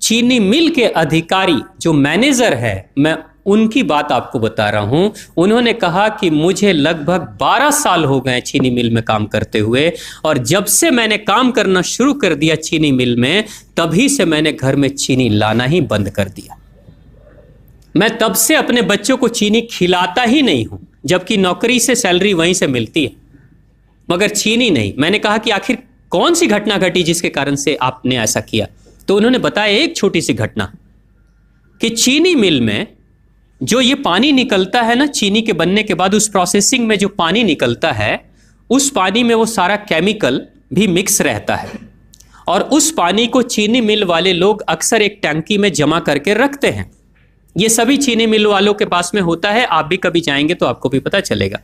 चीनी मिल के अधिकारी जो मैनेजर है, मैं उनकी बात आपको बता रहा हूं। उन्होंने कहा कि मुझे लगभग 12 साल हो गए चीनी मिल में काम करते हुए, और जब से मैंने काम करना शुरू कर दिया चीनी मिल में, तभी से मैंने घर में चीनी लाना ही बंद कर दिया। मैं तब से अपने बच्चों को चीनी खिलाता ही नहीं हूं, जबकि नौकरी से सैलरी वहीं से मिलती है, मगर चीनी नहीं। मैंने कहा कि आखिर कौन सी घटना घटी जिसके कारण से आपने ऐसा किया? तो उन्होंने बताया एक छोटी सी घटना कि चीनी मिल में जो ये पानी निकलता है ना, चीनी के बनने के बाद उस प्रोसेसिंग में जो पानी निकलता है, उस पानी में वो सारा केमिकल भी मिक्स रहता है, और उस पानी को चीनी मिल वाले लोग अक्सर एक टंकी में जमा करके रखते हैं। ये सभी चीनी मिल वालों के पास में होता है, आप भी कभी जाएंगे तो आपको भी पता चलेगा।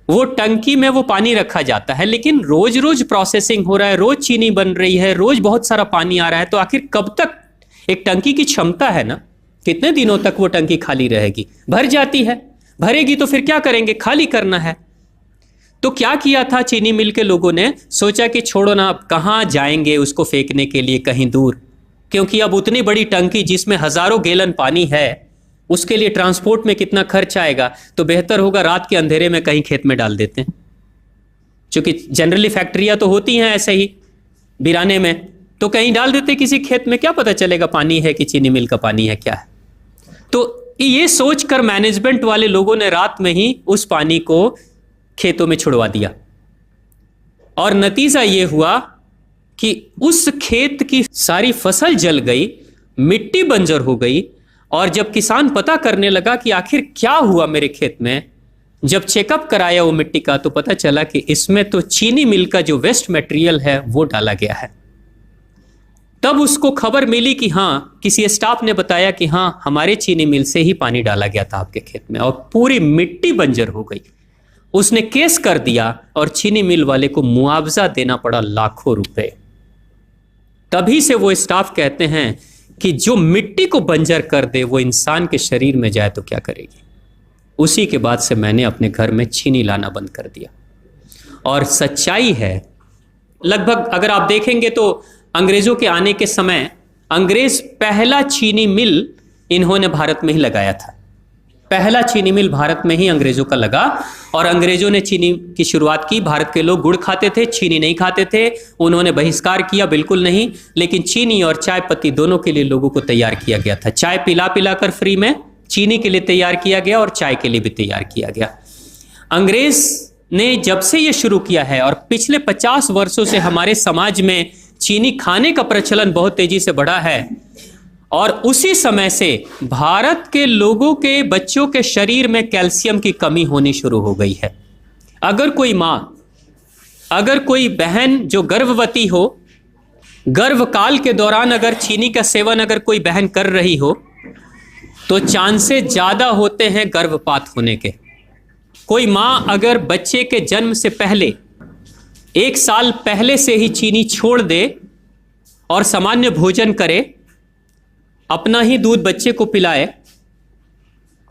वो टंकी में वो पानी रखा जाता है, लेकिन रोज रोज प्रोसेसिंग हो रहा है, रोज चीनी बन रही है, रोज बहुत सारा पानी आ रहा है, तो आखिर कब तक? एक टंकी की क्षमता है ना, कितने दिनों तक वो टंकी खाली रहेगी? भर जाती है, भरेगी तो फिर क्या करेंगे? खाली करना है। तो क्या किया था चीनी मिल के लोगों ने? सोचा कि छोड़ो ना, अब कहां जाएंगे उसको फेंकने के लिए कहीं दूर, क्योंकि अब उतनी बड़ी टंकी जिसमें हजारों गैलन पानी है, उसके लिए ट्रांसपोर्ट में कितना खर्च आएगा, तो बेहतर होगा रात के अंधेरे में कहीं खेत में डाल देते हैं। क्योंकि जनरली फैक्ट्रियां तो होती हैं ऐसे ही बिराने में, तो कहीं डाल देते किसी खेत में, क्या पता चलेगा पानी है कि चीनी मिल का पानी है, क्या है। तो ये सोचकर मैनेजमेंट वाले लोगों ने रात में ही उस पानी को खेतों में छुड़वा दिया, और नतीजा ये हुआ कि उस खेत की सारी फसल जल गई, मिट्टी बंजर हो गई। और जब किसान पता करने लगा कि आखिर क्या हुआ मेरे खेत में, जब चेकअप कराया वो मिट्टी का, तो पता चला कि इसमें तो चीनी मिल का जो वेस्ट मटेरियल है वो डाला गया है। तब उसको खबर मिली कि हाँ, किसी स्टाफ ने बताया कि हाँ, हमारे चीनी मिल से ही पानी डाला गया था आपके खेत में, और पूरी मिट्टी बंजर हो गई। उसने केस कर दिया और चीनी मिल वाले को मुआवजा देना पड़ा लाखों रुपए। तभी से वो स्टाफ कहते हैं कि जो मिट्टी को बंजर कर दे वो इंसान के शरीर में जाए तो क्या करेगी। उसी के बाद से मैंने अपने घर में चीनी लाना बंद कर दिया। और सच्चाई है, लगभग अगर आप देखेंगे तो अंग्रेजों के आने के समय अंग्रेज पहला चीनी मिल इन्होंने भारत में ही लगाया था। पहला चीनी मिल भारत में ही अंग्रेजों का लगा, और अंग्रेजों ने चीनी की शुरुआत की। भारत के लोग गुड़ खाते थे, चीनी नहीं खाते थे। उन्होंने बहिष्कार किया, बिल्कुल नहीं, लेकिन चीनी और चाय पत्ती दोनों के लिए लोगों को तैयार किया गया था। चाय पिला पिलाकर फ्री में, चीनी के लिए तैयार किया गया और चाय के लिए भी तैयार किया गया। अंग्रेज ने जब से ये शुरू किया है, और पिछले 50 वर्षों से हमारे समाज में चीनी खाने का प्रचलन बहुत तेजी से बढ़ा है, और उसी समय से भारत के लोगों के बच्चों के शरीर में कैल्शियम की कमी होनी शुरू हो गई है। अगर कोई माँ, अगर कोई बहन जो गर्भवती हो, गर्भकाल के दौरान अगर चीनी का सेवन अगर कोई बहन कर रही हो, तो चांसेस ज्यादा होते हैं गर्भपात होने के। कोई माँ अगर बच्चे के जन्म से पहले 1 साल पहले से ही चीनी छोड़ दे और सामान्य भोजन करे, अपना ही दूध बच्चे को पिलाए,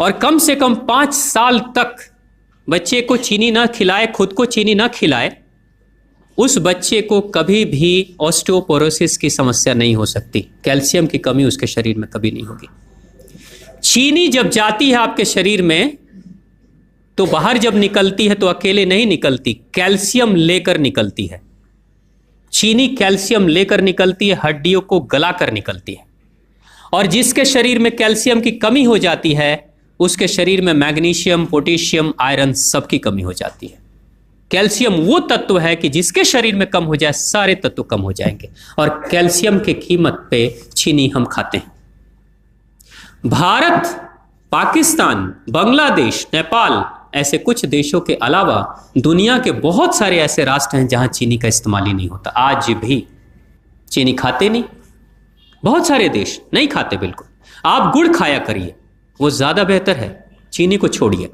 और कम से कम 5 साल तक बच्चे को चीनी ना खिलाए, खुद को चीनी ना खिलाए, उस बच्चे को कभी भी ऑस्टियोपोरोसिस की समस्या नहीं हो सकती। कैल्शियम की कमी उसके शरीर में कभी नहीं होगी। चीनी जब जाती है आपके शरीर में, तो बाहर जब निकलती है तो अकेले नहीं निकलती, कैल्शियम लेकर निकलती है। चीनी कैल्शियम लेकर निकलती है, हड्डियों को गलाकर निकलती है। और जिसके शरीर में कैल्शियम की कमी हो जाती है, उसके शरीर में मैग्नीशियम, पोटेशियम, आयरन सबकी कमी हो जाती है। कैल्शियम वो तत्व है कि जिसके शरीर में कम हो जाए, सारे तत्व कम हो जाएंगे, और कैल्शियम की कीमत पे चीनी हम खाते हैं। भारत, पाकिस्तान, बांग्लादेश, नेपाल, ऐसे कुछ देशों के अलावा दुनिया के बहुत सारे ऐसे राष्ट्र हैं जहां चीनी का इस्तेमाल ही नहीं होता। आज भी चीनी खाते नहीं, बहुत सारे देश नहीं खाते बिल्कुल। आप गुड़ खाया करिए, वो ज्यादा बेहतर है, चीनी को छोड़िए।